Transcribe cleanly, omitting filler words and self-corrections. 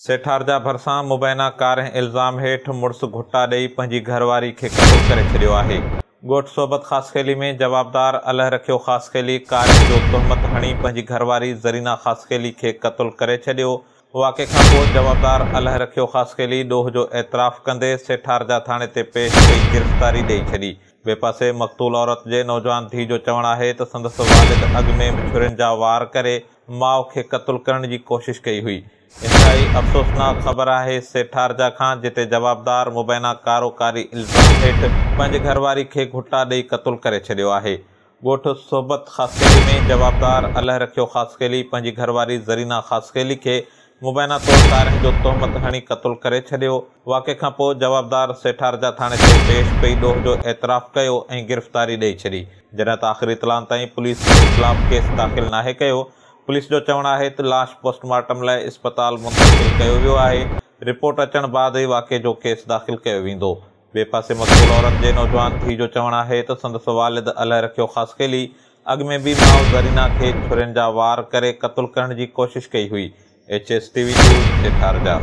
सेठारजा भरिसां मुबैना कार इल्ज़ाम हेठि मुड़ुस घुटा ॾेई पंहिंजी घरवारी खे क़त्ल करे छॾियो आहे। ॻोठ सोबत ख़ासखेली में जवाबदार अलह रखियो ख़ासखेली कार जो तहमत हणी पंहिंजी घरवारी ज़रीना ख़ासखेली खे क़त्ल करे छॾियो। वाक़े खां पोइ जवाबदार अलह रखियो ख़ासखेली ॾोह जो एतराफ़ कंदे सेठारजा थाणे ते पेश कई गिरफ़्तारी ॾेई छॾी। ॿिए पासे मक़तूल औरत जे नौजवान धीउ जो चवणु आहे त संदसि वालिद अॻु में छुरियुनि जा वार करे माउ खे क़त्ल करण जी कोशिश कई हुई। इंतहाई अफ़सोसनाक ख़बर आहे सेठारजा खां, जिते जवाबदार मुबैना कारोकारी इल्ज़ाम हेठि पंहिंजे घरवारी खे घुटा ॾेई क़त्ल करे छॾियो आहे। ॻोठ सोबत ख़ासखेली में जवाबदार अलह रखियो ख़ासखेली पंहिंजी घरवारी ज़रीना ख़ासखेली खे मुबैना तौर कारिं जो तहमत हणी क़त्ल करे छॾियो। वाक़े खां पोइ जवाबदार सेठारजा थाणे ते पेश पेई ॾोह जो एतराफ़ कयो ऐं गिरफ़्तारी ॾेई छॾी। जॾहिं त आख़िरी इतलाउनि ताईं पुलिस जे ख़िलाफ़ केस दाख़िल नाहे कयो। पुलिस जो चवणु आहे त लाश पोस्टमार्टम लाइ इस्पताल मुंतक़िल कयो वियो आहे। रिपोर्ट अचण बैदि ई वाक़े जो केस दाख़िल कयो वेंदो। ॿिए पासे मक़तूल औरत जे नौजवान धीउ जो चवणु आहे त संदसि वालिद अलह रखियो ख़ासखेली अॻु में बि माउ ज़रीना खे छुरियुनि जा वार करे क़त्ल करण जी कोशिश कई हुई। HSTV news सेठारजा।